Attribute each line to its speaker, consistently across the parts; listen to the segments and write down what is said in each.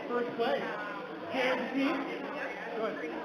Speaker 1: First place. Kansas City. Good.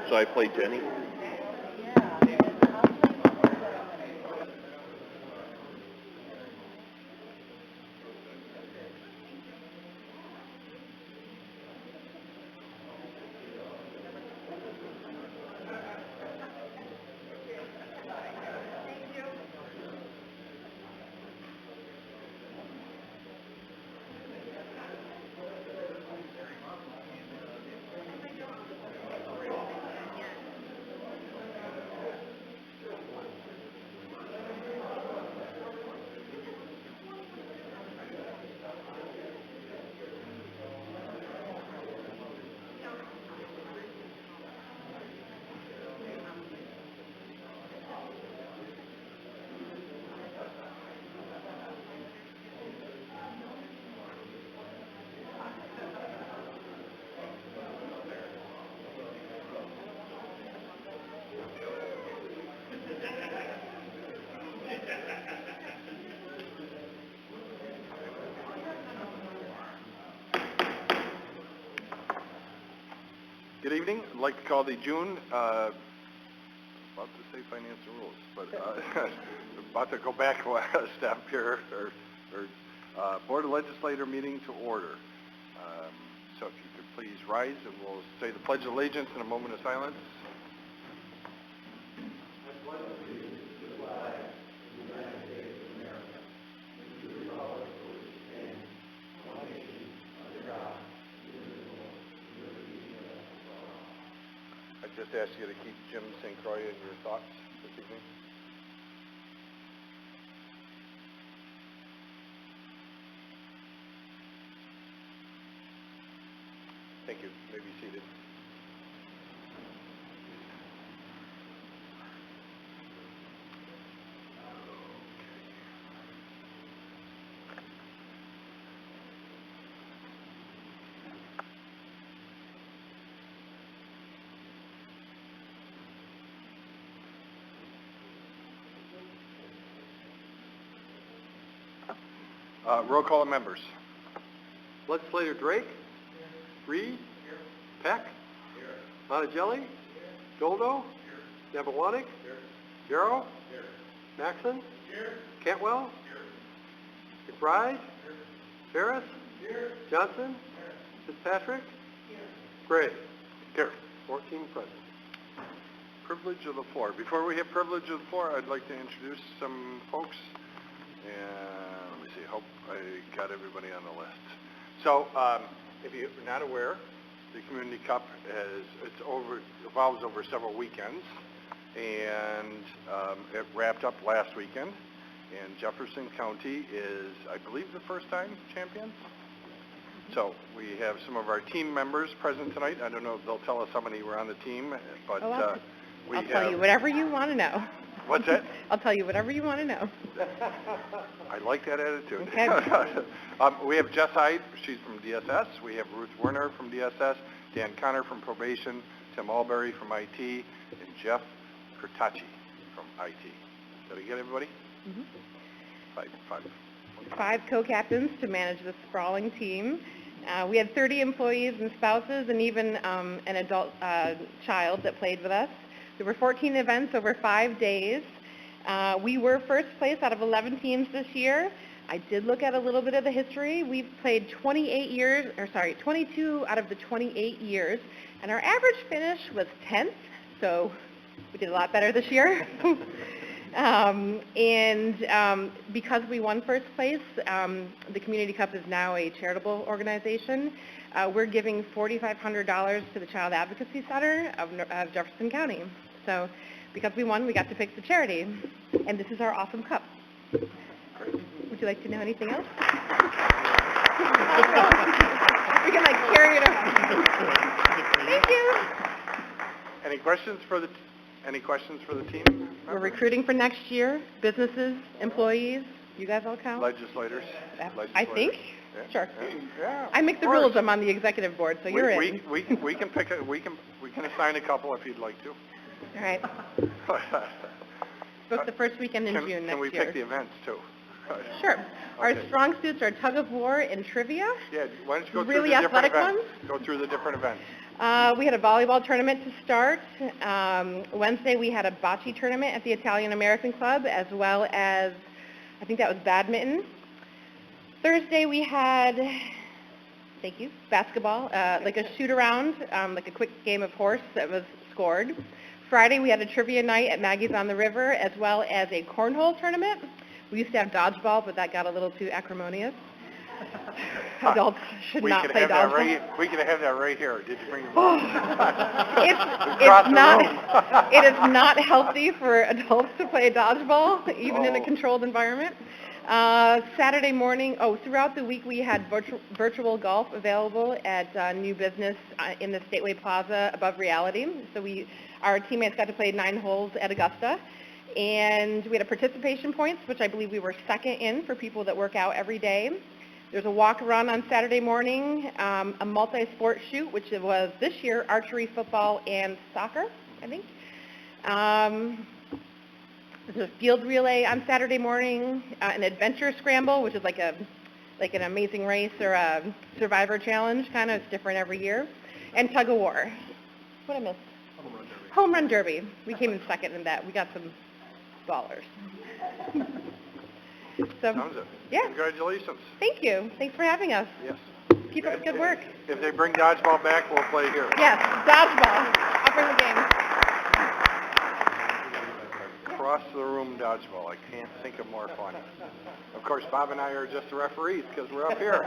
Speaker 2: So I play Jenny. Good evening. I'd like to call the June, about to say finance and rules, but about to go back a step here, Board of Legislator meeting to order. So if you could please rise and we'll say the Pledge of Allegiance in a moment of silence. I just ask you to keep Jim St. Croix in your thoughts this evening. Thank you. You may be seated. Roll call of members. Legislator Drake? Reed? Peck? Monticelli? Goldo? Nebewanik? Yarrow? Maxon? Cantwell? McBride? Ferris? Johnson? Fitzpatrick? Gray? Here. 14 present. Privilege of the floor. Before we hit privilege of the floor, I'd like to introduce some folks. And let me see, hope I got everybody on the list. So, if you're not aware, the Community Cup revolves over several weekends, and it wrapped up last weekend. And Jefferson County is, I believe, the first-time champions. So we have some of our team members present tonight. I don't know if they'll tell us how many were on the team, but
Speaker 3: I'll tell you whatever you want to know.
Speaker 2: What's that?
Speaker 3: I'll tell you whatever you want to know.
Speaker 2: I like that attitude.
Speaker 3: Okay.
Speaker 2: We have Jess Hyde, she's from DSS. We have Ruth Werner from DSS, Dan Connor from Probation, Tim Alberry from IT, and Jeff Kurtachi from IT. Did I get everybody?
Speaker 3: Mm-hmm.
Speaker 2: Five.
Speaker 3: 5 co-captains to manage this sprawling team. We had 30 employees and spouses and even an adult child that played with us. There were 14 events over 5 days. We were first place out of 11 teams this year. I did look at a little bit of the history. We've played 22 out of the 28 years, and our average finish was 10th, so we did a lot better this year. Because we won first place, the Community Cup is now a charitable organization. We're giving $4,500 to the Child Advocacy Center of Jefferson County. So because we won, we got to pick the charity. And this is our awesome cup. Would you like to know anything else? We can carry it over. Thank you.
Speaker 2: Any questions for the team?
Speaker 3: We're recruiting for next year. Businesses, employees, you guys all count?
Speaker 2: Legislators.
Speaker 3: I think.
Speaker 2: Yeah.
Speaker 3: Sure.
Speaker 2: Yeah,
Speaker 3: I make the rules. I'm on the executive board, so you're in.
Speaker 2: We can pick we can assign a couple if you'd like to.
Speaker 3: All right. Book the first weekend in June next year.
Speaker 2: Can we pick the events too?
Speaker 3: Sure.
Speaker 2: Okay.
Speaker 3: Our strong suits are tug of war and trivia.
Speaker 2: Yeah. Why don't you go
Speaker 3: really
Speaker 2: through the different
Speaker 3: athletic
Speaker 2: events?
Speaker 3: ones?
Speaker 2: Go through the different events.
Speaker 3: We had a volleyball tournament to start. Wednesday, we had a bocce tournament at the Italian American Club, as well as, I think that was badminton. Thursday, we had, thank you, basketball, like a shoot-around, like a quick game of horse that was scored. Friday, we had a trivia night at Maggie's on the River, as well as a cornhole tournament. We used to have dodgeball, but that got a little too acrimonious. Adults should not play dodgeball.
Speaker 2: We could have that right here. Did you bring your mom?
Speaker 3: It is not healthy for adults to play dodgeball, even in a controlled environment. Saturday morning, throughout the week we had virtual golf available at New Business in the Stateway Plaza above Reality. So our teammates got to play 9 holes at Augusta. And we had a participation points, which I believe we were second in for people that work out every day. There's a walk-around on Saturday morning, a multi-sport shoot, which was this year archery, football, and soccer, I think. There's a field relay on Saturday morning, an adventure scramble, which is like an amazing race or a survivor challenge, kind of. It's different every year. And tug of war. What I missed? Home run derby. We came in second in that. We got some ballers. So,
Speaker 2: Sounds it.
Speaker 3: Yeah.
Speaker 2: Congratulations.
Speaker 3: Thank you. Thanks for having us.
Speaker 2: Yes.
Speaker 3: Keep up the good work.
Speaker 2: If they bring dodgeball back, we'll play here.
Speaker 3: Yes, dodgeball. I'll bring the game.
Speaker 2: Across the room dodgeball. I can't think of more fun. Of course, Bob and I are just the referees because we're up here.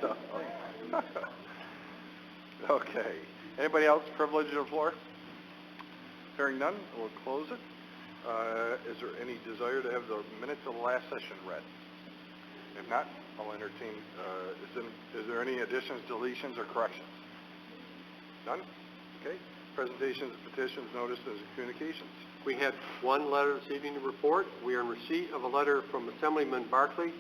Speaker 2: So, okay. Anybody else privileged to the floor? Hearing none, we'll close it. Is there any desire to have the minutes of the last session read? If not, I'll entertain, is there any additions, deletions, or corrections? None? Okay. Presentations, petitions, notices, and communications.
Speaker 4: We had one letter this evening to report. We are in receipt of a letter from Assemblyman Barkley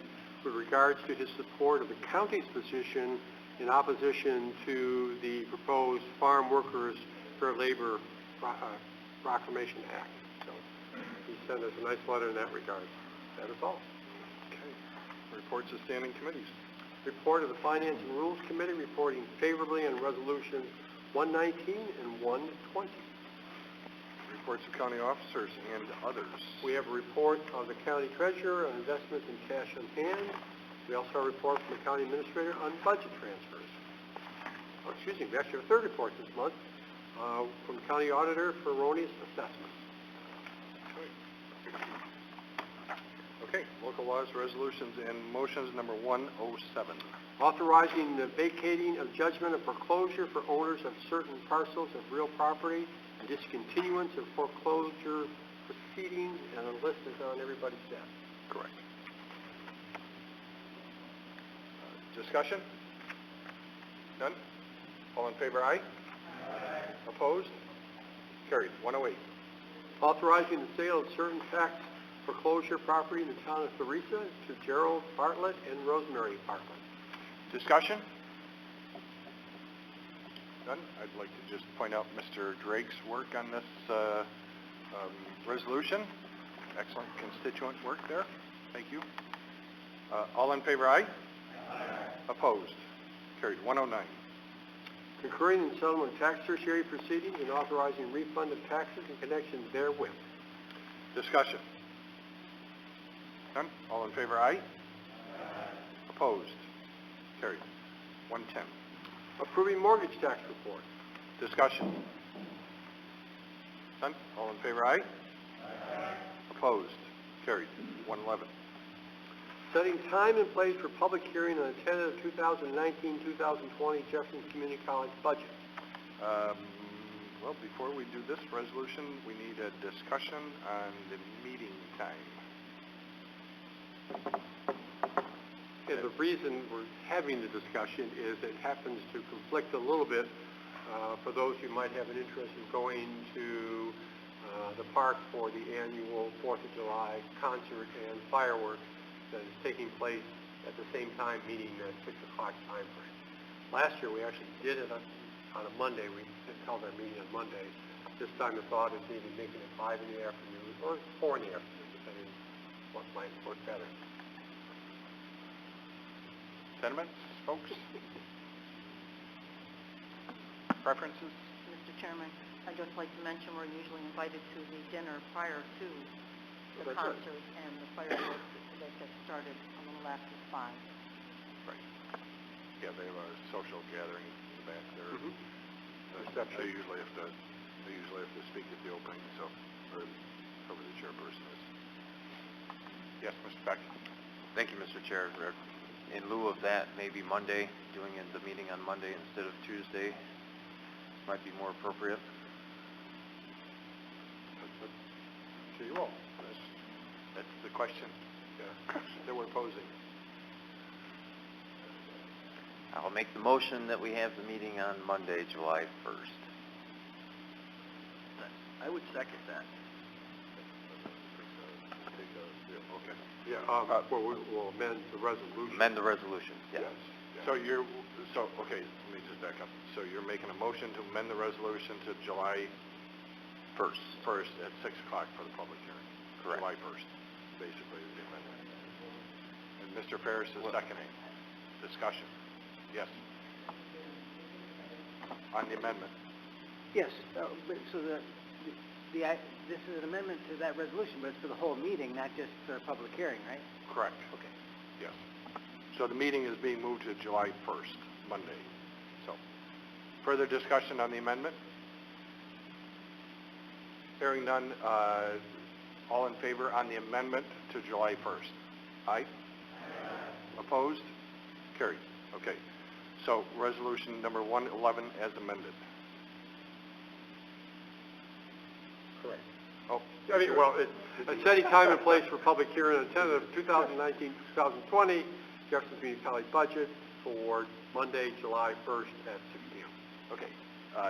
Speaker 4: with regards to his support of the county's position in opposition to the proposed Farm Workers Fair Labor Proclamation Act. So he sent us a nice letter in that regard. That is all.
Speaker 2: Okay. Reports of standing committees.
Speaker 4: Report of the Finance and Rules Committee reporting favorably on resolutions 119 and 120.
Speaker 2: Reports of county officers and others.
Speaker 4: We have a report of the county treasurer on investments in cash on hand. We also have a report from the county administrator on budget transfers. Oh, excuse me, we actually have a third report this month from the county auditor for erroneous assessments.
Speaker 2: Okay, local laws, resolutions, and motions number 107.
Speaker 4: Authorizing the vacating of judgment of foreclosure for owners of certain parcels of real property and discontinuance of foreclosure proceedings, and the list is on everybody's desk.
Speaker 2: Correct. Discussion? None? All in favor, aye? Aye. Opposed? Carried. 108.
Speaker 4: Authorizing the sale of certain tax foreclosure property in the town of Theresa to Gerald Bartlett and Rosemary Bartlett.
Speaker 2: Discussion? None? I'd like to just point out Mr. Drake's work on this resolution. Excellent constituent work there. Thank you. All in favor, aye? Aye. Opposed? Carried. 109.
Speaker 4: Concurring in settlement of tax tertiary proceedings and authorizing refund of taxes in connection therewith.
Speaker 2: Discussion? None? All in favor, aye? Aye. Opposed? Carried. 110.
Speaker 4: Approving mortgage tax report.
Speaker 2: Discussion? None? All in favor, aye? Aye. Opposed? Carried. 111.
Speaker 4: Setting time and place for public hearing on the tentative 2019-2020 Jefferson Community College budget.
Speaker 2: Well, before we do this resolution, we need a discussion on the meeting time.
Speaker 4: Yeah, the reason we're having the discussion is it happens to conflict a little bit for those who might have an interest in going to the park for the annual 4th of July concert and fireworks that is taking place at the same time, meeting at 6 o'clock time frame. Last year we actually did it on a Monday. We held our meeting on Monday. This time the thought is maybe making it 5 in the afternoon or 4 in the afternoon, depending on what might work better.
Speaker 2: Sentiments, folks? preferences?
Speaker 5: Mr. Chairman, I'd just like to mention we're usually invited to the dinner prior to the
Speaker 4: That's right.
Speaker 5: concert and the fireworks that get started a little after 5.
Speaker 2: Right. Yeah, they have a social gathering in the back there. They usually have to speak at the opening, so, or whoever the chairperson is. Yes, Mr. Beck?
Speaker 6: Thank you, Mr. Chair. In lieu of that, maybe Monday, doing the meeting on Monday instead of Tuesday might be more appropriate.
Speaker 2: To you all. That's the question that we're posing.
Speaker 6: I'll make the motion that we have the meeting on Monday, July 1st.
Speaker 2: I would second that. Okay. Yeah, well, we'll amend the resolution.
Speaker 6: Amend the resolution, yes.
Speaker 2: So okay, let me just back up. So you're making a motion to amend the resolution to July 1st at 6 o'clock for the public hearing.
Speaker 6: Correct.
Speaker 2: July 1st, basically, is the amendment. And Mr. Ferris is seconding. Discussion. Yes. On the amendment.
Speaker 1: Yes, so this is an amendment to that resolution, but it's for the whole meeting, not just for a public hearing, right?
Speaker 2: Correct.
Speaker 1: Okay.
Speaker 2: Yes. So the meeting is being moved to July 1st, Monday. So, further discussion on the amendment? Hearing none, all in favor on the amendment to July 1st? Aye? Opposed? Carried. Okay. So, resolution number 111 as amended.
Speaker 4: Correct.
Speaker 2: Oh,
Speaker 4: I mean, well, it's setting time and place for public hearing on the 2019-2020 Jefferson Community College budget for Monday, July 1st at 6 p.m.
Speaker 2: okay.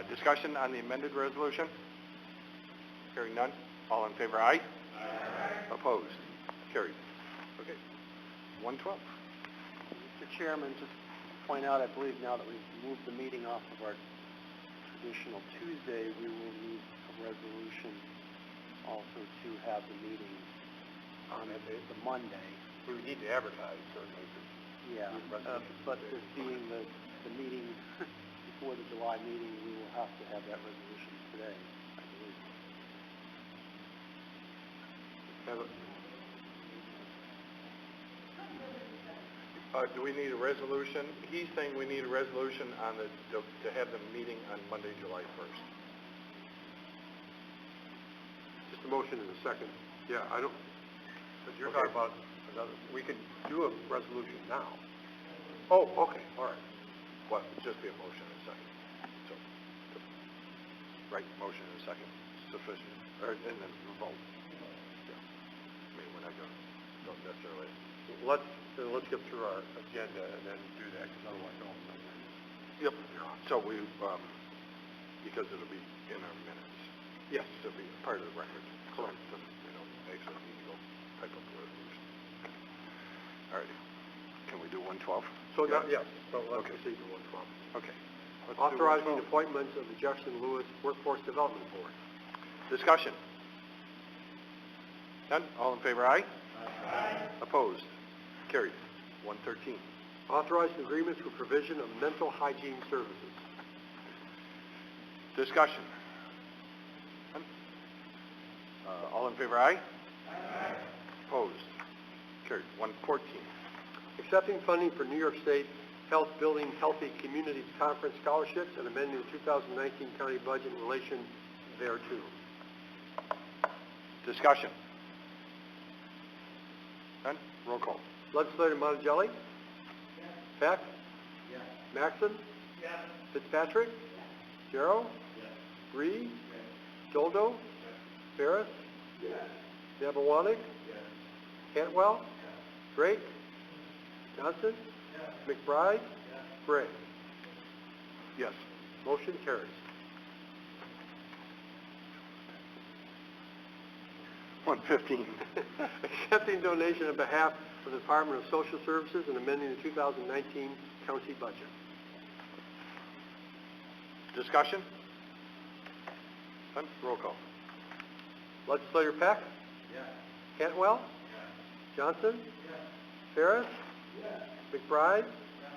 Speaker 2: Discussion on the amended resolution? Hearing none, all in favor, aye? Aye. Opposed? Carried. Okay. 112.
Speaker 7: Mr. Chairman, just point out, I believe now that we've moved the meeting off of our traditional Tuesday, we will need a resolution also to have the meeting on the Monday.
Speaker 4: We would need to advertise, certainly.
Speaker 7: Yeah, but this being the meeting before the July meeting, we will have to have that resolution today, I believe.
Speaker 2: Do we need a resolution? He's saying we need a resolution on to have the meeting on Monday, July 1st.
Speaker 4: Just a motion and a second. Yeah, I don't, but you're
Speaker 2: Okay.
Speaker 4: talking about another, we could do a resolution now.
Speaker 2: Oh, okay, all right. Well, it'd just be a motion and a second. So, right, motion and a second, sufficient, and then vote. Yeah. I mean, we're not don't necessarily.
Speaker 4: Let's get through our agenda and then do that, because otherwise don't.
Speaker 2: Yep. So we, because it'll be in our minutes.
Speaker 4: Yes.
Speaker 2: It'll be part of the record. Correct. So, actually need to go type up the resolution. All right. Can we do 112?
Speaker 4: So now, yes, so let's
Speaker 2: Okay.
Speaker 4: proceed to 112.
Speaker 2: Okay. Let's do
Speaker 4: Authorizing
Speaker 2: 112.
Speaker 4: appointments of the Jefferson Lewis Workforce Development Board.
Speaker 2: Discussion. None? All in favor, aye? Aye. Opposed? Carried. 113.
Speaker 4: Authorizing agreements for provision of mental hygiene services.
Speaker 2: Discussion. None? All in favor, aye? Aye. Opposed? Carried. 114.
Speaker 4: Accepting funding for New York State Health Building Healthy Communities Conference scholarships and amending the 2019 county budget in relation thereto.
Speaker 2: Discussion. None? Roll call.
Speaker 4: Legislator Monticelli? Yes. Peck? Yes. Maxon? Yes. Fitzpatrick? Yes. Jarrow? Yes. Reed? Yes. Doldo? Yes. Ferris? Yes. Nebewanik? Yes. Cantwell? Yes. Drake? Johnson? Yes. McBride? Yes. Gray?
Speaker 2: Yes.
Speaker 4: Motion carries.
Speaker 2: 115.
Speaker 4: Accepting donation on behalf of the Department of Social Services and amending the 2019 county budget.
Speaker 2: Discussion? None? Roll call.
Speaker 4: Legislator Peck? Yes. Cantwell? Yes. Johnson? Yes. Ferris? Yes. McBride? Yes.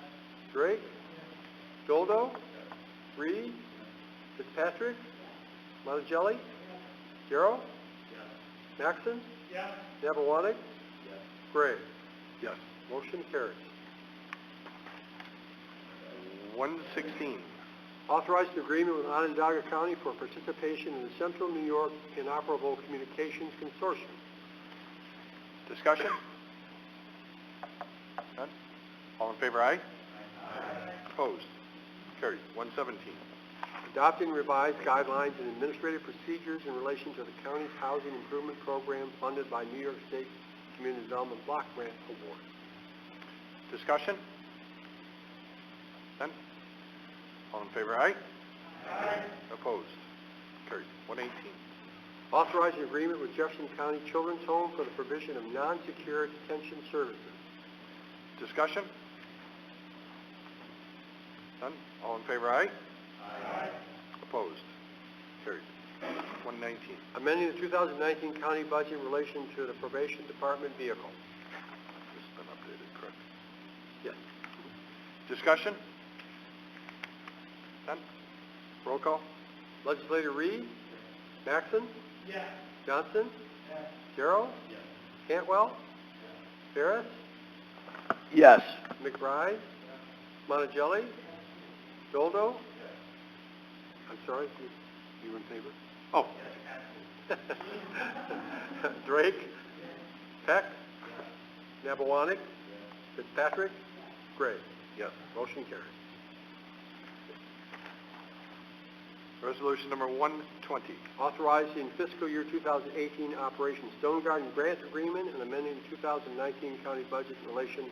Speaker 4: Drake? Yes. Doldo? Yes. Reed? Yes.
Speaker 2: Fitzpatrick? Monticelli? Darrow? Maxon? Navawanick? Gray?
Speaker 4: Yes.
Speaker 2: Motion carries.
Speaker 4: 116.
Speaker 2: Authorize an agreement with Onondaga County for participation in the Central New York Inoperable Communications Consortium.
Speaker 4: Discussion? None? All in favor, aye? Opposed? Carried. 117.
Speaker 2: Adopting revised guidelines and administrative procedures in relation to the county's housing improvement program funded by New York State Community Development Block Grant Award.
Speaker 4: Discussion? None? All in favor, aye? Opposed? Carried. 118.
Speaker 2: Authorizing agreement with Jefferson County Children's Home for the provision of non-secure detention services.
Speaker 4: Discussion? None? All in favor, aye? Opposed? Carried. 119.
Speaker 2: Amending the 2019 county budget in relation to the probation department vehicle.
Speaker 4: This has been updated, correct?
Speaker 2: Yes.
Speaker 4: Discussion? None? Roll call?
Speaker 2: Legislator Reed? Maxon? Johnson? Darrow? Cantwell? Ferris?
Speaker 7: Yes.
Speaker 2: McBride? Monticelli? Doldo? I'm sorry, you were in favor? Oh. Drake? Peck? Nabawanick? Fitzpatrick? Gray?
Speaker 4: Yes.
Speaker 2: Motion carries.
Speaker 4: Resolution number 120.
Speaker 2: Authorizing fiscal year 2018 Operation Stone Garden Grant Agreement and amending the 2019 county budget in relation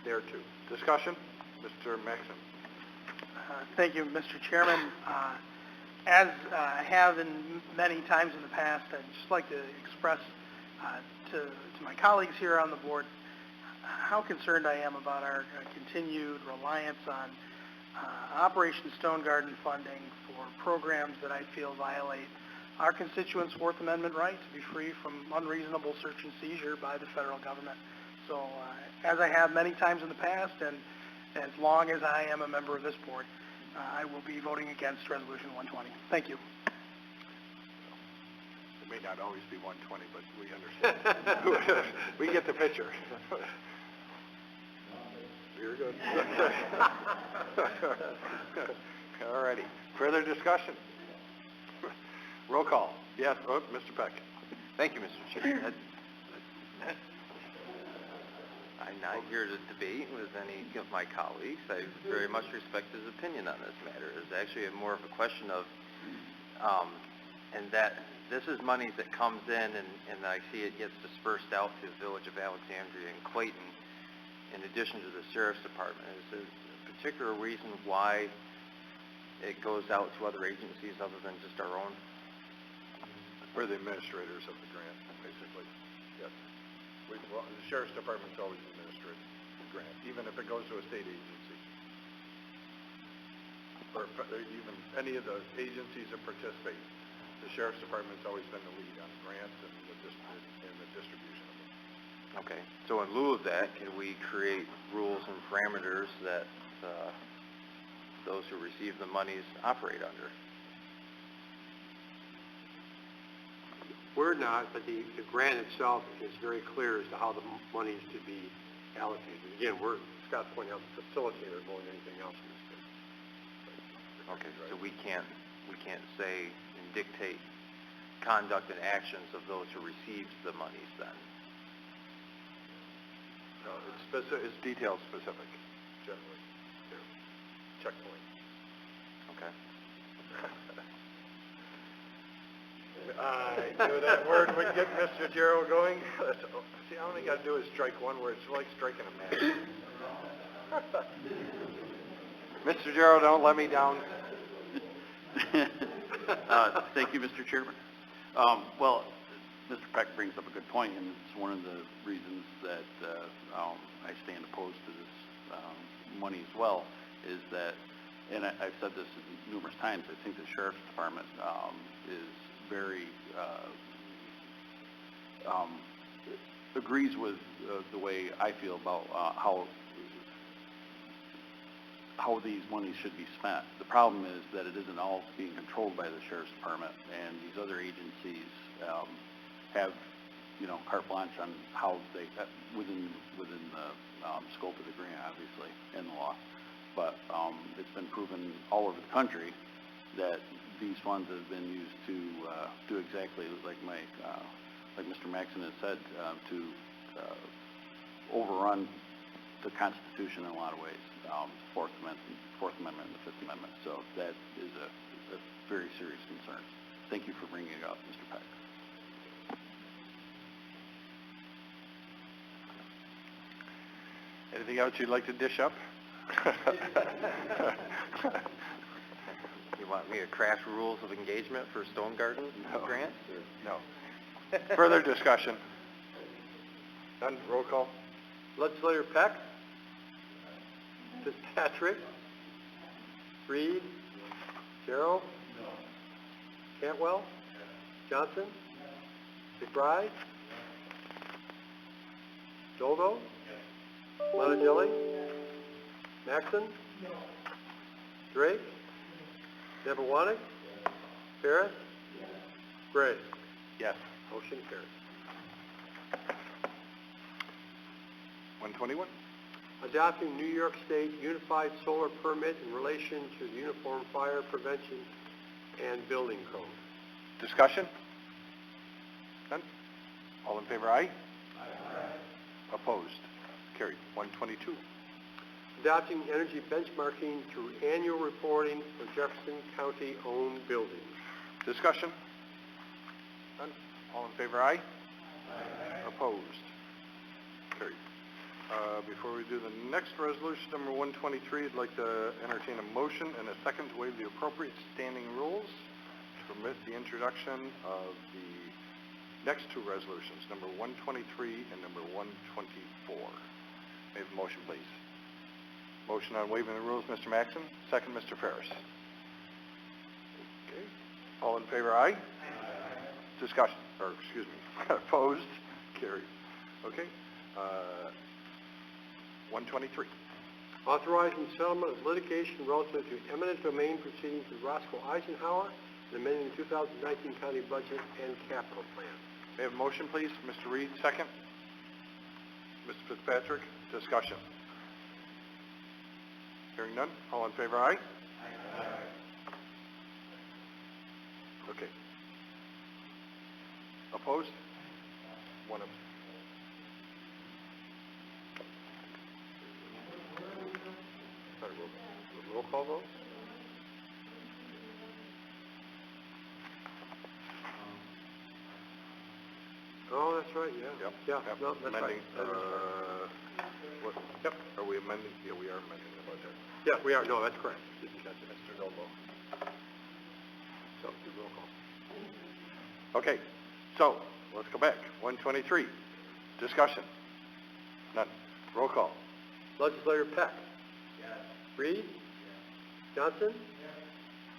Speaker 2: thereto.
Speaker 4: Discussion? Mr. Maxon.
Speaker 8: Thank you, Mr. Chairman. As I have in many times in the past, I'd just like to express to my colleagues here on the board how concerned I am about our continued reliance on Operation Stone Garden funding for programs that I feel violate our constituents' Fourth Amendment right to be free from unreasonable search and seizure by the federal government. So as I have many times in the past and as long as I am a member of this board, I will be voting against Resolution 120. Thank you.
Speaker 4: It may not always be 120, but we understand. We get the picture.
Speaker 2: Very good.
Speaker 4: All righty. Further discussion? Roll call. Yes, Mr. Peck.
Speaker 6: Thank you, Mr. Chair. I'm not here to debate with any of my colleagues. I very much respect his opinion on this matter. It's actually more of a question of, and that this is money that comes in and I see it gets dispersed out to the village of Alexandria and Clayton in addition to the Sheriff's Department. Is there a particular reason why it goes out to other agencies other than just our own?
Speaker 4: We're the administrators of the grant, basically. Yes. The Sheriff's Department's always administered the grant, even if it goes to a state agency. Or even any of the agencies that participate. The Sheriff's Department's always been the lead on grants and the distribution of them.
Speaker 6: Okay. So in lieu of that, can we create rules and parameters that those who receive the monies operate under?
Speaker 2: We're not, but the grant itself is very clear as to how the money is to be allocated. Again, Scott's pointing out, the facilitator more than anything else in this case.
Speaker 6: Okay, so we can't say and dictate conduct and actions of those who receives the monies then?
Speaker 4: No, it's detail specific, generally. Yeah. Checkpoint.
Speaker 6: Okay.
Speaker 4: I knew that word would get Mr. Jarrow going. See, all you got to do is strike one word. It's like striking a match. Mr. Jarrow, don't let me down.
Speaker 9: Thank you, Mr. Chairman. Well, Mr. Peck brings up a good point, and it's one of the reasons that I stand opposed to this money as well, is that, and I've said this numerous times, I think the Sheriff's Department is very, agrees with the way I feel about how how these monies should be spent. The problem is that it isn't all being controlled by the Sheriff's Department, and these other agencies have, carte blanche on how they, within the scope of the grant, obviously, and the law. But it's been proven all over the country that these funds have been used to do exactly like Mr. Maxon has said, to overrun the Constitution in a lot of ways, Fourth Amendment and the Fifth Amendment. So that is a very serious concern. Thank you for bringing it up, Mr. Peck.
Speaker 2: Anything else you'd like to dish up?
Speaker 6: You want me to craft rules of engagement for Stone Garden grants?
Speaker 2: No. Further discussion? None? Roll call?
Speaker 4: Legislator Peck? Fitzpatrick? Reed? Carroll? Cantwell? Johnson? McBride? Doldo? Monticelli? Maxon? Drake? Nebewanik? Ferris? Gray?
Speaker 2: Yes.
Speaker 4: Motion carries.
Speaker 2: 121?
Speaker 4: Adopting New York State Unified Solar Permit in relation to the Uniform Fire Prevention and Building Code.
Speaker 2: Discussion? None? All in favor, aye? Aye. Opposed? Carried. 122?
Speaker 4: Adopting energy benchmarking through annual reporting for Jefferson County-owned buildings.
Speaker 2: Discussion? None? All in favor, aye? Aye. Opposed? Carried. Before we do the next resolution, number 123, I'd like to entertain a motion and a second to waive the appropriate standing rules to permit the introduction of the next two resolutions, number 123 and number 124. May I have a motion, please? Motion on waiving the rules, Mr. Maxon. Second, Mr. Ferris. Okay. All in favor, aye? Aye. Discussion, or excuse me, opposed? Carried. Okay. 123.
Speaker 4: Authorizing settlement of litigation relative to eminent domain proceedings with Roscoe Eisenhower and amending the 2019 county budget and capital plan.
Speaker 2: May I have a motion, please? Mr. Reed, second. Mr. Fitzpatrick, discussion. Hearing none. All in favor, aye? Aye. Okay. Opposed? One of. Sorry, roll call vote?
Speaker 4: Oh, that's right, yeah.
Speaker 2: Yep.
Speaker 4: Yeah,
Speaker 2: Yep.
Speaker 4: no, that's
Speaker 2: Amending,
Speaker 4: right. That is right.
Speaker 2: what, yep. Are we amending? Yeah, we are amending the budget.
Speaker 4: Yeah, we are, no, that's correct. Didn't catch it, Mr. Dolbo. So, do roll call.
Speaker 2: Okay. So, let's go back. 123. Discussion. None. Roll call.
Speaker 4: Legislator Peck? Yes. Reed? Yes. Johnson? Yes.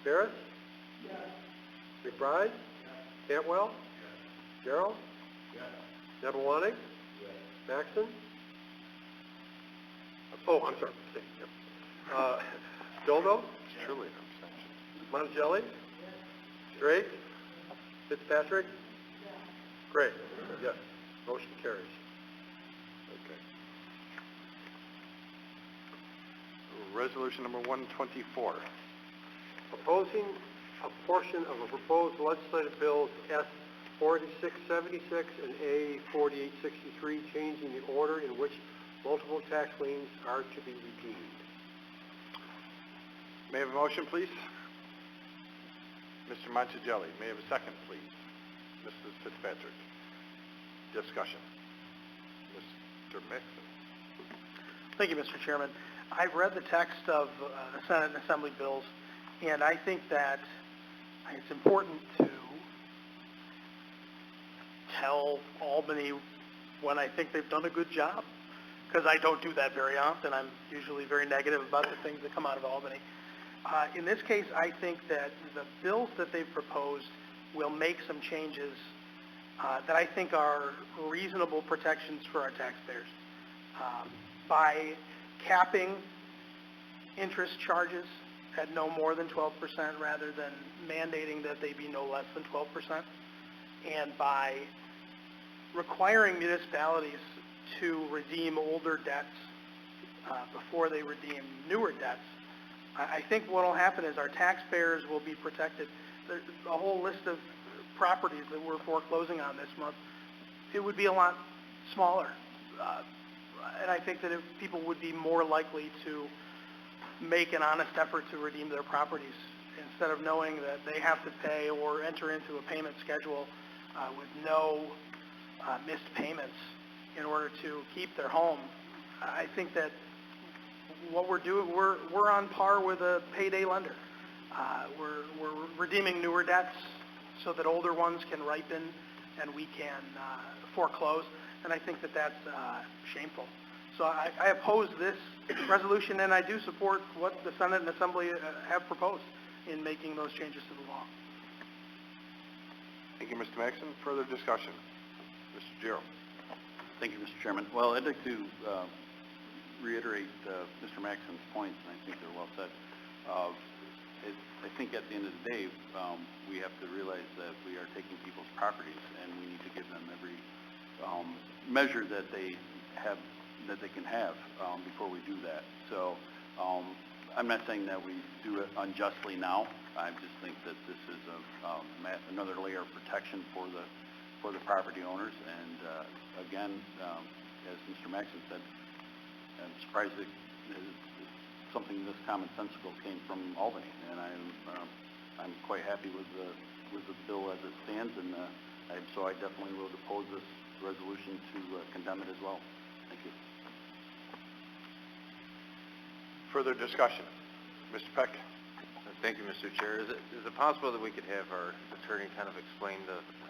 Speaker 4: Ferris? Yes. McBride? Yes. Cantwell? Yes. Carroll? Yes. Nebewanik? Yes. Maxon? Oh, I'm sorry. Yep. Doldo?
Speaker 2: It's truly an abstention.
Speaker 4: Monticelli? Yes. Drake? Fitzpatrick? Yes. Gray? Yes. Motion carries.
Speaker 2: Okay. Resolution number 124.
Speaker 4: Opposing a portion of a proposed legislative bills S 4676 and A 4863, changing the order in which multiple tax liens are to be redeemed.
Speaker 2: May I have a motion, please? Mr. Monticelli. May I have a second, please? Mrs. Fitzpatrick. Discussion. Mr. Maxon.
Speaker 8: Thank you, Mr. Chairman. I've read the text of the Senate and Assembly bills, and I think that it's important to tell Albany when I think they've done a good job, because I don't do that very often. I'm usually very negative about the things that come out of Albany. In this case, I think that the bills that they've proposed will make some changes that I think are reasonable protections for our taxpayers. By capping interest charges at no more than 12% rather than mandating that they be no less than 12%. And by requiring municipalities to redeem older debts before they redeem newer debts, I think what will happen is our taxpayers will be protected. There's a whole list of properties that we're foreclosing on this month. It would be a lot smaller. And I think that people would be more likely to make an honest effort to redeem their properties instead of knowing that they have to pay or enter into a payment schedule with no missed payments in order to keep their home. I think that what we're doing, we're on par with a payday lender. We're redeeming newer debts so that older ones can ripen and we can foreclose, and I think that that's shameful. So I oppose this resolution, and I do support what the Senate and Assembly have proposed in making those changes to the law.
Speaker 2: Thank you, Mr. Maxon. Further discussion? Mr. Gero.
Speaker 9: Thank you, Mr. Chairman. Well, I'd like to reiterate Mr. Maxon's points, and I think they're well said. I think at the end of the day, we have to realize that we are taking people's properties, and we need to give them every measure that they can have before we do that. So I'm not saying that we do it unjustly now. I just think that this is another layer of protection for the property owners. And again, as Mr. Maxon said, I'm surprised that something this commonsensical came from Albany, and I'm quite happy with the bill as it stands, and so I definitely will oppose this resolution to condemn it as well. Thank you.
Speaker 2: Further discussion? Mr. Peck.
Speaker 6: Thank you, Mr. Chair. Is it possible that we could have our attorney kind of explain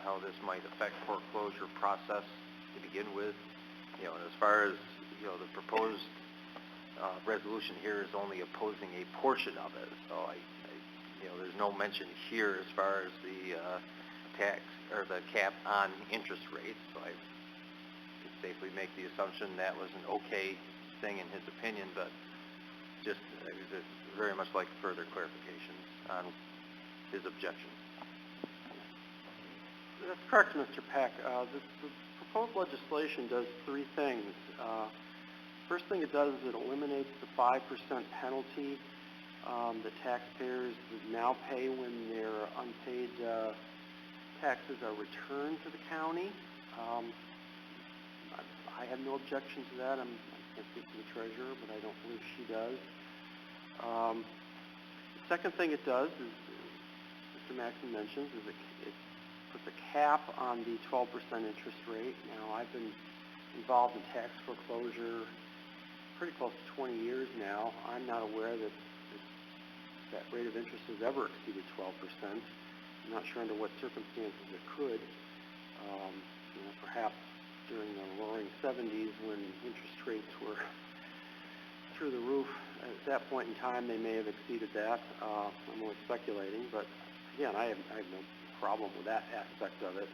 Speaker 6: how this might affect foreclosure process to begin with? You know, and as far as, you know, the proposed resolution here is only opposing a portion of it. So you know, there's no mention here as far as the tax or the cap on interest rates. So I could safely make the assumption that was an okay thing in his opinion, but just very much like further clarifications on his objections.
Speaker 7: That's correct, Mr. Peck. The proposed legislation does three things. First thing it does is it eliminates the 5% penalty that taxpayers now pay when their unpaid taxes are returned to the county. I have no objection to that. I can't speak to the treasurer, but I don't believe she does. The second thing it does is, Mr. Maxon mentions, is it puts a cap on the 12% interest rate. Now, I've been involved in tax foreclosure pretty close to 20 years now. I'm not aware that that rate of interest has ever exceeded 12%. I'm not sure under what circumstances it could. You know, perhaps during the roaring 70s when interest rates were through the roof. At that point in time, they may have exceeded that. I'm only speculating, but again, I have no problem with that aspect of it.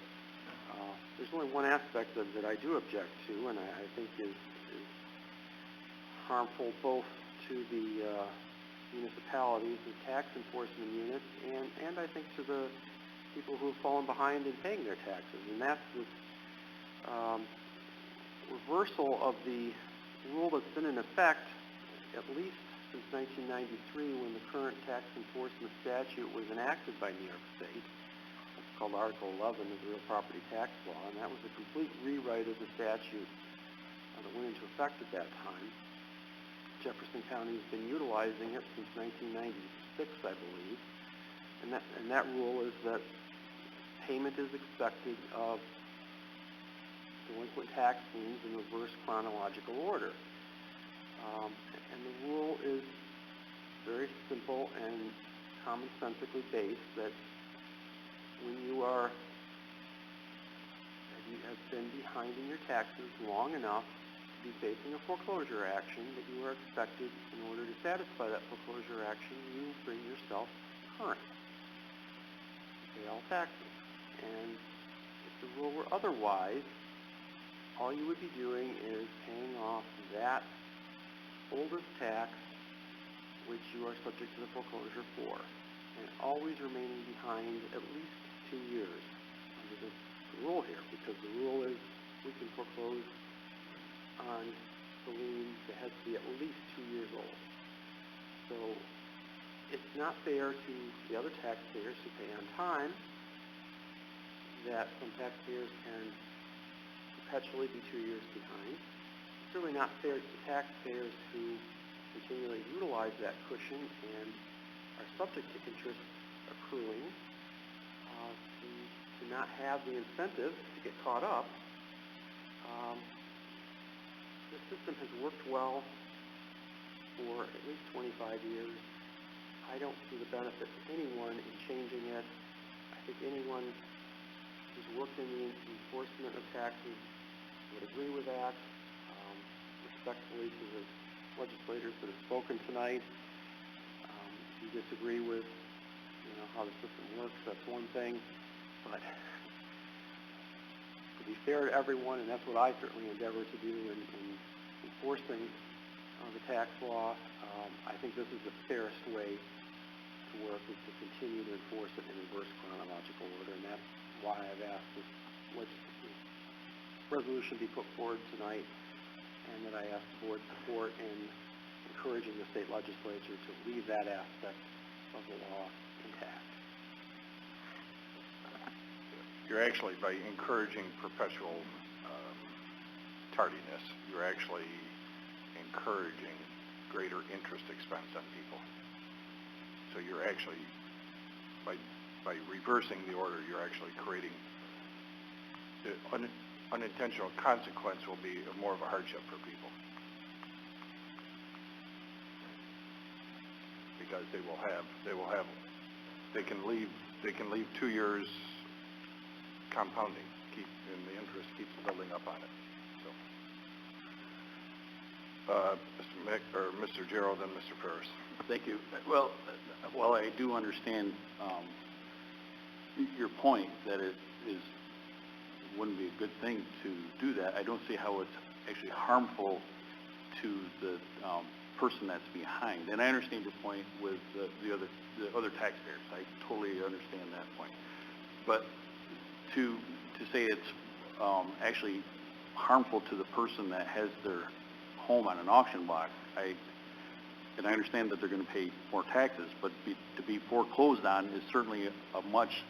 Speaker 7: There's only one aspect of it that I do object to, and I think is harmful both to the municipalities, the tax enforcement units, and I think to the people who have fallen behind in paying their taxes. And that's this reversal of the rule that's been in effect at least since 1993 when the current tax enforcement statute was enacted by New York State. It's called Article 11 of the Real Property Tax Law, and that was a complete rewrite of the statute that went into effect at that time. Jefferson County has been utilizing it since 1996, I believe, and that rule is that payment is expected of delinquent tax liens in reverse chronological order. And the rule is very simple and commonsensically based that when you have been behind in your taxes long enough to be facing a foreclosure action, that you are expected, in order to satisfy that foreclosure action, you bring yourself current. Pay all taxes. And if the rule were otherwise, all you would be doing is paying off that oldest tax which you are subject to the foreclosure for, and always remaining behind at least 2 years under the rule here, because the rule is we can foreclose on the lien that has to be at least 2 years old. So it's not fair to the other taxpayers who pay on time that some taxpayers can perpetually be 2 years behind. It's really not fair to taxpayers who continually utilize that cushion and are subject to interest accruing to not have the incentive to get caught up. The system has worked well for at least 25 years. I don't see the benefit to anyone in changing it. I think anyone who's worked in the enforcement of taxes would agree with that. Respectfully to the legislators that have spoken tonight, if you disagree with how the system works, that's one thing, but to be fair to everyone, and that's what I certainly endeavor to do in enforcing the tax law, I think this is the fairest way to work, is to continue to enforce it in reverse chronological order, and that's why I've asked this resolution be put forward tonight, and that I ask the board support in encouraging the state legislature to leave that aspect of the law intact.
Speaker 10: You're actually, by encouraging perpetual tardiness, you're actually encouraging greater interest expense on people. So you're actually, by reversing the order, you're actually creating the unintentional consequence will be more of a hardship for people, because they can leave 2 years compounding, and the interest keeps building up on it. So, Mr. Gerald and Mr. Ferris.
Speaker 9: Thank you. Well, while I do understand your point that it wouldn't be a good thing to do that, I don't see how it's actually harmful to the person that's behind. And I understand your point with the other taxpayers. I totally understand that point. But to say it's actually harmful to the person that has their home on an auction block, and I understand that they're going to pay more taxes, but to be foreclosed on is certainly a much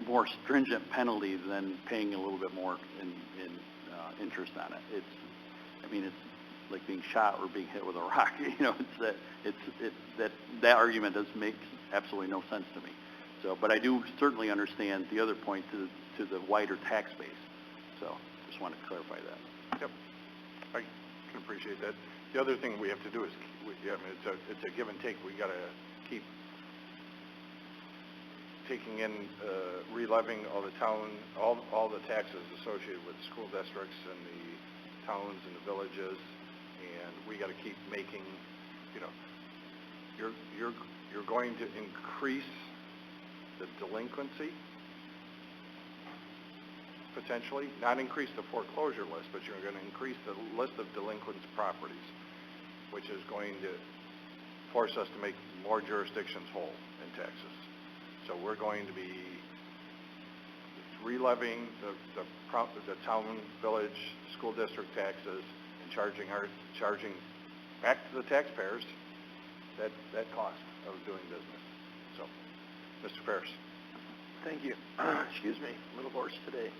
Speaker 9: more stringent penalty than paying a little bit more in interest on it. It's like being shot or being hit with a rock. That argument does make absolutely no sense to me. So, but I do certainly understand the other point to the wider tax base. So, just want to clarify that.
Speaker 10: Yep, I can appreciate that. The other thing we have to do is, it's a give and take. We got to keep taking in, re-levying all the the taxes associated with school districts and the towns and the villages, and we got to keep making, you're going to increase the delinquency, potentially, not increase the foreclosure list, but you're going to increase the list of delinquent properties, which is going to force us to make more jurisdictions whole in Texas. So we're going to be re-levying the town, village, school district taxes and charging back to the taxpayers that cost of doing business. So, Mr. Ferris.
Speaker 11: Thank you. Excuse me, a little hoarse today.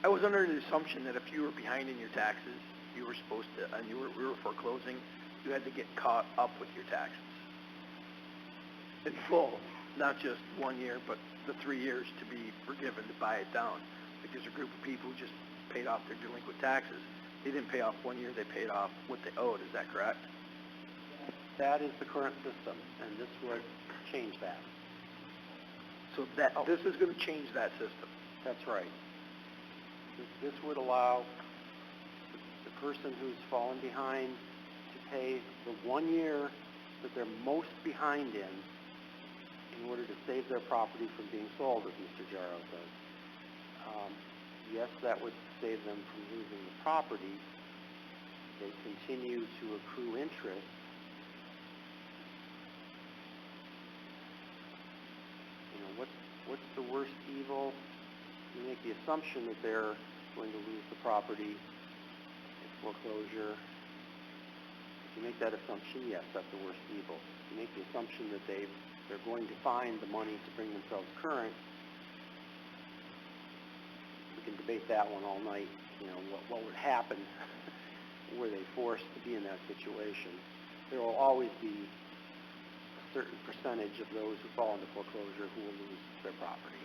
Speaker 11: I was under the assumption that if you were behind in your taxes, you were supposed to, and we were foreclosing, you had to get caught up with your taxes in full, not just 1 year, but the 3 years to be forgiven to buy it down. Like there's a group of people who just paid off their delinquent taxes. They didn't pay off 1 year, they paid off what they owed. Is that correct?
Speaker 7: That is the current system, and this would change that.
Speaker 11: So this is going to change that system.
Speaker 7: That's right. This would allow the person who's fallen behind to pay the 1 year that they're most behind in order to save their property from being sold, as Mr. Jarrow says. Yes, that would save them from losing the property. They continue to accrue interest, what's the worst evil? You make the assumption that they're going to lose the property in foreclosure. If you make that assumption, yes, that's the worst evil. If you make the assumption that they're going to find the money to bring themselves current, we can debate that one all night. You know, what would happen were they forced to be in that situation. There will always be a certain percentage of those who fall into foreclosure who will lose their property.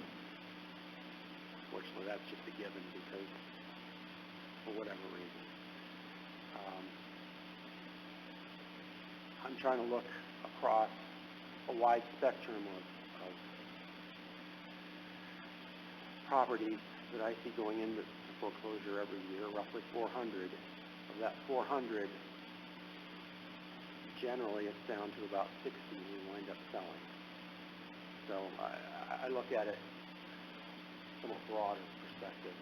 Speaker 7: Unfortunately, that's just a given because, for whatever reason. I'm trying to look across a wide spectrum of properties that I see going into foreclosure every year, roughly 400. Of that 400, generally it's down to about 60 we wind up selling. So I look at it from a broader perspective,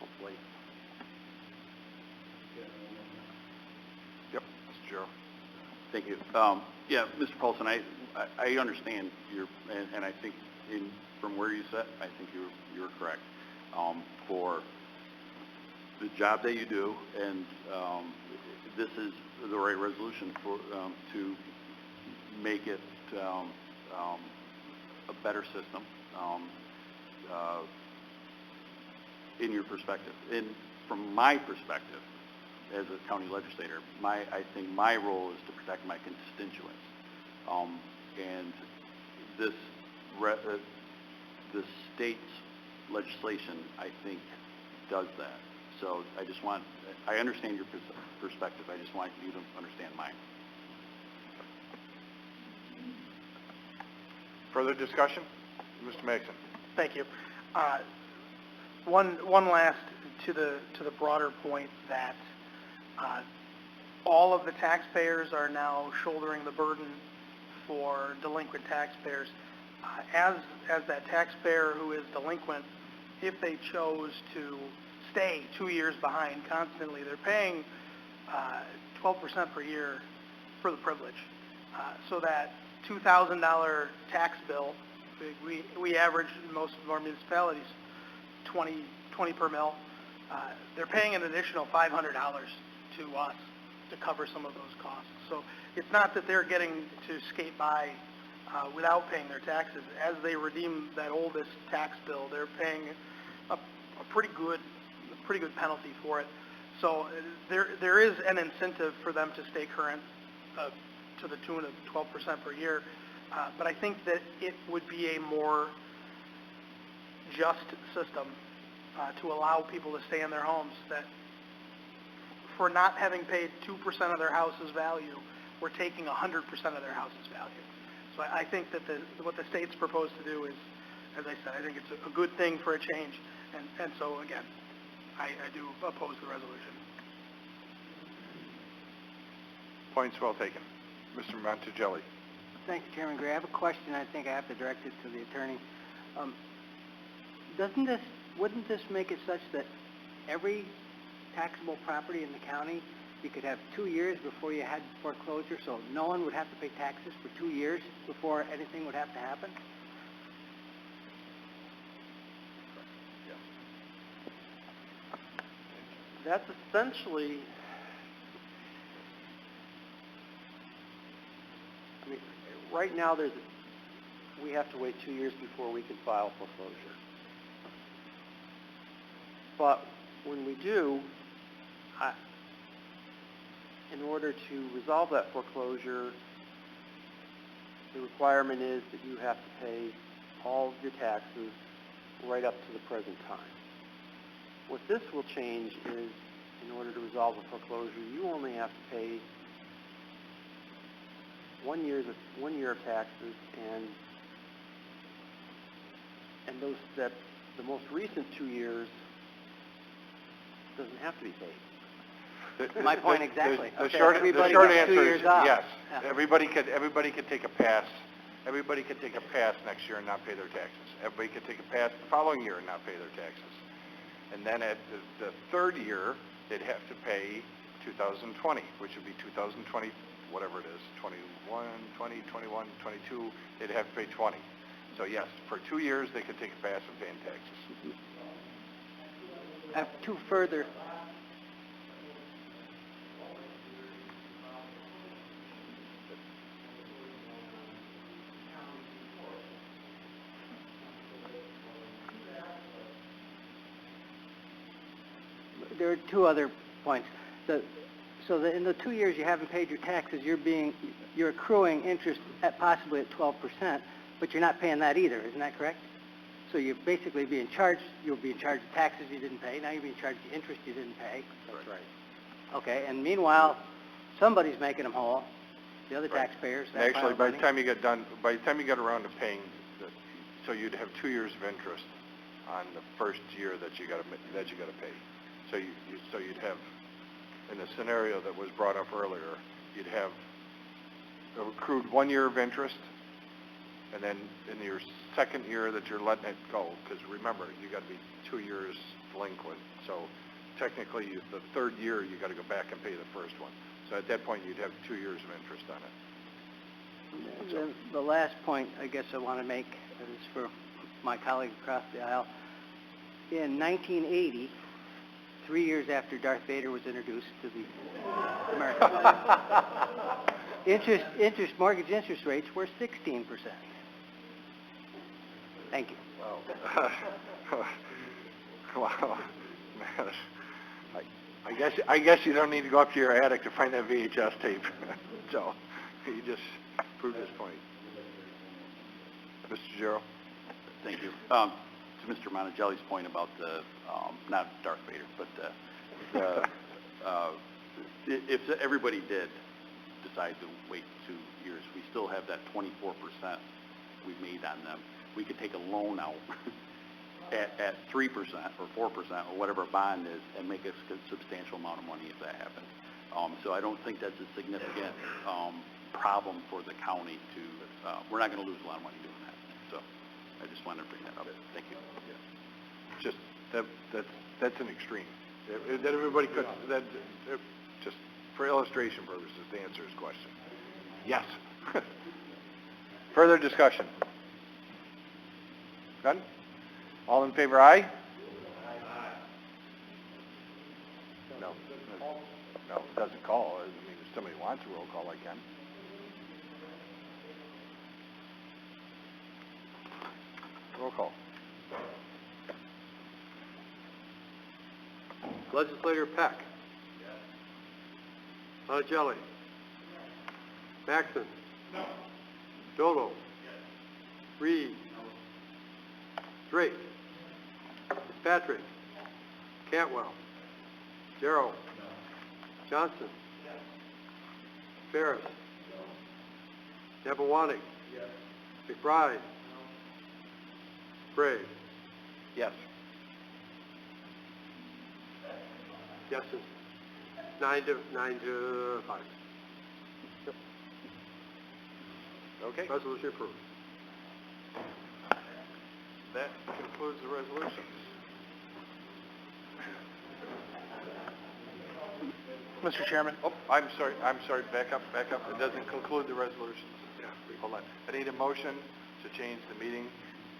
Speaker 7: hopefully.
Speaker 10: Yep, Mr. Jarrell.
Speaker 9: Thank you. Yeah, Mr. Paulson, I understand and I think from where you sit, I think you're correct. For the job that you do, and this is the right resolution for to make it a better system in your perspective. From my perspective, as a county legislator, I think my role is to protect my constituents, and the state's legislation, I think, does that. So I understand your perspective. I just want you to understand mine.
Speaker 10: Further discussion? Mr. Maxon.
Speaker 8: Thank you. One last to the broader point that all of the taxpayers are now shouldering the burden for delinquent taxpayers. As that taxpayer who is delinquent, if they chose to stay 2 years behind constantly, they're paying 12% per year for the privilege. So that $2,000 tax bill, we average in most of our municipalities 20 per mil. They're paying an additional $500 to us to cover some of those costs. So it's not that they're getting to skate by without paying their taxes. As they redeem that oldest tax bill, they're paying a pretty good penalty for it. So there is an incentive for them to stay current to the tune of 12% per year. But I think that it would be a more just system to allow people to stay in their homes, that for not having paid 2% of their house's value, we're taking 100% of their house's value. So I think that what the state's proposed to do is, as I said, I think it's a good thing for a change. And so, again, I do oppose the resolution.
Speaker 10: Points well taken. Mr. Monticelli.
Speaker 1: Thank you, Chairman Gray. I have a question. I think I have to direct it to the attorney. Wouldn't this make it such that every taxable property in the county, you could have 2 years before you had foreclosure, so no one would have to pay taxes for 2 years before anything would have to happen?
Speaker 7: That's essentially, I mean, right now we have to wait 2 years before we can file foreclosure. But when we do, in order to resolve that foreclosure, the requirement is that you have to pay all of your taxes right up to the present time. What this will change is, in order to resolve a foreclosure, you only have to pay 1 year of taxes, and the most recent 2 years doesn't have to be paid.
Speaker 1: My point exactly.
Speaker 10: The
Speaker 1: Okay,
Speaker 10: short
Speaker 1: everybody
Speaker 10: answer
Speaker 1: gets 2 years
Speaker 10: is
Speaker 1: off.
Speaker 10: yes.
Speaker 1: Yeah.
Speaker 10: Everybody could take a pass. Everybody could take a pass next year and not pay their taxes. Everybody could take a pass the following year and not pay their taxes. And then at the third year, they'd have to pay 2020, which would be 2020, whatever it is, 21, 20, 21, 22, they'd have to pay 20. So yes, for 2 years, they could take a pass and paying taxes.
Speaker 1: I have two further. There are two other points. In the 2 years you haven't paid your taxes, you're accruing interest at possibly at 12%, but you're not paying that either. Isn't that correct? So you're basically you'll be charged taxes you didn't pay. Now you're being charged the interest you didn't pay.
Speaker 2: That's right.
Speaker 1: Okay, and meanwhile, somebody's making them whole. The other taxpayers.
Speaker 10: And actually, by the time you get around to paying, so you'd have 2 years of interest on the first year that you got to pay. So you'd have, in the scenario that was brought up earlier, you'd have accrued 1 year of interest, and then in your second year that you're letting it go, because remember, you got to be 2 years delinquent. So technically, the third year, you got to go back and pay the first one. So at that point, you'd have 2 years of interest on it.
Speaker 1: Then the last point I guess I want to make is for my colleague across the aisle. In 1980, 3 years after Darth Vader was introduced to the American mortgage interest rates were 16%. Thank you.
Speaker 10: Wow. Wow. Man. I guess you don't need to go up to your attic to find that VHS tape. So you just proved his point. Mr. Gero?
Speaker 9: Thank you. To Mr. Monticelli's point about not Darth Vader, but if everybody did decide to wait 2 years, we still have that 24% we made on them. We could take a loan out at 3% or 4% or whatever a bond is and make a substantial amount of money if that happened. So I don't think that's a significant problem for the county to, we're not going to lose a lot of money doing that. So I just wanted to bring that up. Thank you.
Speaker 10: Yeah. Just, that's an extreme. That everybody could, just for illustration purposes, to answer his question. Yes. Further discussion? None? All in favor, aye? No. No, it doesn't call. I mean, if somebody wants a roll call, I can. Roll call.
Speaker 2: Legislator Peck. Monticelli. Maxon. No. Dodo. Reed. Drake. Fitzpatrick. Cantwell. Darrow. Johnson. Ferris. Nebewanik. McBride. Gray.
Speaker 10: Yes.
Speaker 2: Yeses. 9 to 5. Yep.
Speaker 10: Okay.
Speaker 2: Resolution approved.
Speaker 10: That concludes the resolutions.
Speaker 8: Mr. Chairman?
Speaker 10: Oh, I'm sorry, back up. It doesn't conclude the resolutions. Yeah, hold on. I need a motion to change the meeting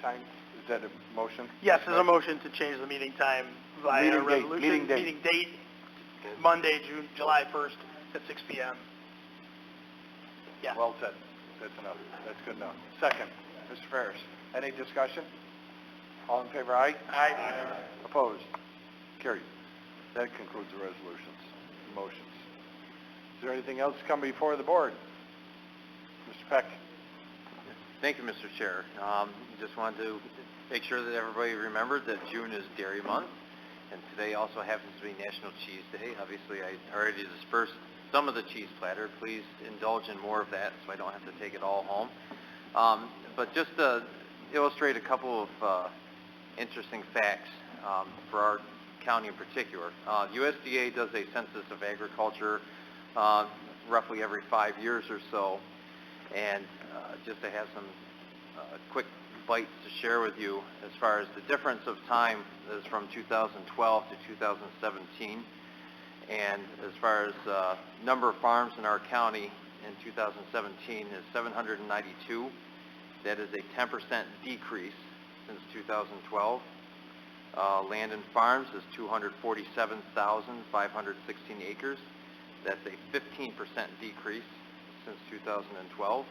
Speaker 10: time. Is that a motion?
Speaker 8: Yes, there's a motion to change the meeting time via
Speaker 10: Meeting date,
Speaker 8: resolution.
Speaker 10: meeting date.
Speaker 8: Monday, July 1st at 6 p.m. Yeah.
Speaker 10: Well said. That's enough. That's good enough. Second, Mr. Ferris. Any discussion? All in favor, aye? Aye. Opposed? Carried. That concludes the resolutions, the motions. Is there anything else to come before the board? Mr. Peck?
Speaker 6: Thank you, Mr. Chair. Just wanted to make sure that everybody remembered that June is Dairy Month, and today also happens to be National Cheese Day. Obviously, I already dispersed some of the cheese platter. Please indulge in more of that so I don't have to take it all home. But just to illustrate a couple of interesting facts for our county in particular. USDA does a census of agriculture roughly every 5 years or so, and just to have some quick bites to share with you as far as the difference of time is from 2012 to 2017, and as far as number of farms in our county in 2017 is 792, That is a 10% decrease since 2012. Land and farms is 247,516 acres. That's a 15% decrease since 2012.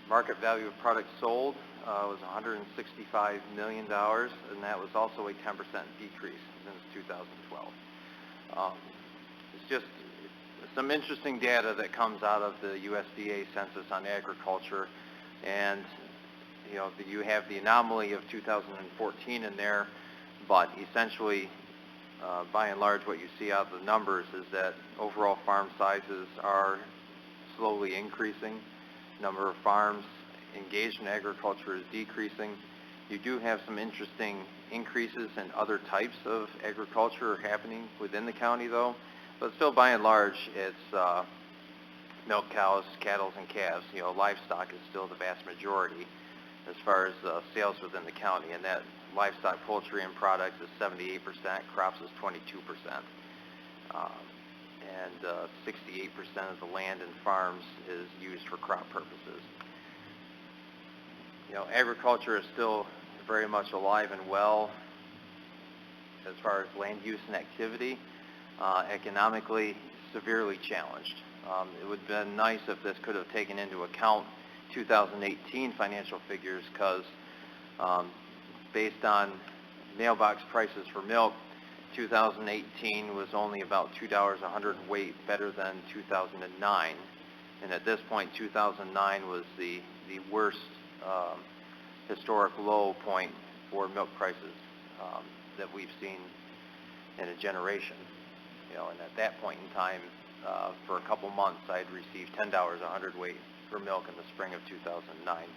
Speaker 6: Market value of products sold was $165 million, and that was also a 10% decrease since 2012. It's just some interesting data that comes out of the USDA census on agriculture, and you have the anomaly of 2014 in there, but essentially, by and large, what you see out of the numbers is that overall farm sizes are slowly increasing. Number of farms engaged in agriculture is decreasing. You do have some interesting increases in other types of agriculture happening within the county, though, but still, by and large, it's milk cows, cattle, and calves. Livestock is still the vast majority as far as sales within the county, and that livestock, poultry, and products is 78%, crops is 22%, and 68% of the land and farms is used for crop purposes. Agriculture is still very much alive and well as far as land use and activity. Economically, severely challenged. It would have been nice if this could have taken into account 2018 financial figures, because based on mailbox prices for milk, 2018 was only about $2 a hundredweight better than 2009, and at this point 2009 was the worst historic low point for milk prices that we've seen in a generation. And at that point in time, for a couple months, I had received $10 a hundredweight for milk in the spring of 2009.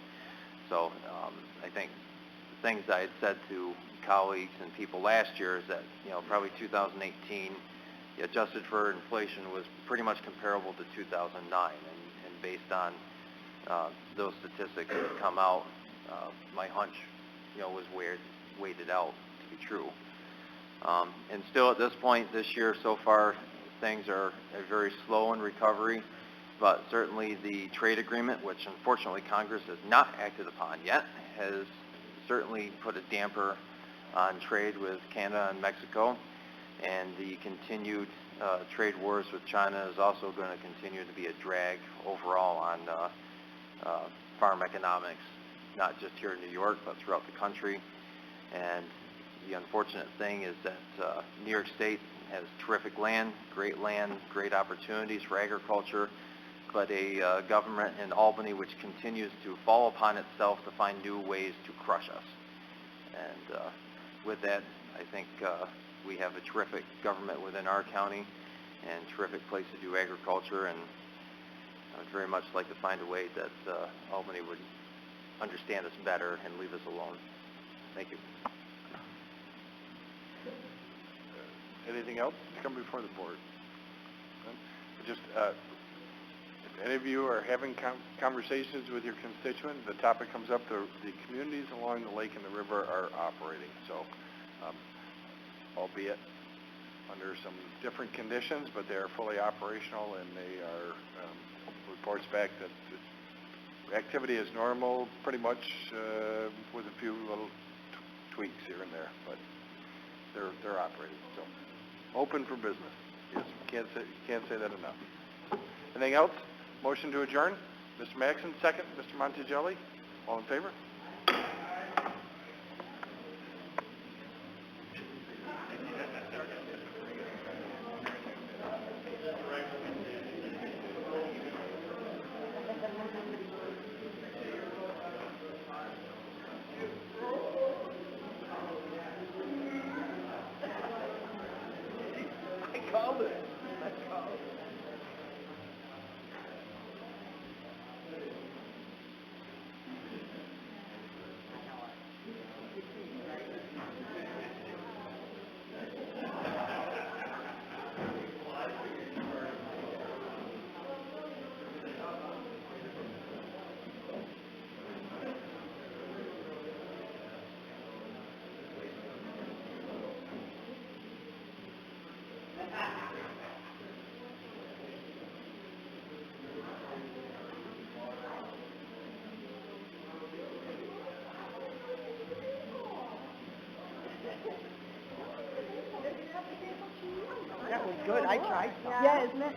Speaker 6: So I think the things I had said to colleagues and people last year is that, probably 2018, adjusted for inflation, was pretty much comparable to 2009. And based on those statistics that have come out, my hunch, was weighted out to be true. And still at this point this year, so far, things are very slow in recovery, but certainly the trade agreement, which unfortunately Congress has not acted upon yet, has certainly put a damper on trade with Canada and Mexico, and the continued trade wars with China is also going to continue to be a drag overall on farm economics, not just here in New York, but throughout the country. And the unfortunate thing is that New York State has terrific land, great opportunities for agriculture, but a government in Albany which continues to fall upon itself to find new ways to crush us. And with that, I think we have a terrific government within our county and terrific place to do agriculture, and I would very much like to find a way that Albany would understand us better and leave us alone. Thank you.
Speaker 10: Anything else to come before the board? Just, if any of you are having conversations with your constituents, the topic comes up, the communities along the lake and the river are operating. So, albeit under some different conditions, but they are fully operational, and they are reports back that the activity is normal, pretty much with a few little tweaks here and there, but they're operating. So, open for business. Yes, can't say that enough. Anything else? Motion to adjourn. Mr. Maxon, second. Mr. Montigelli, all in favor?
Speaker 12: good, I tried some.
Speaker 13: Yeah, isn't it?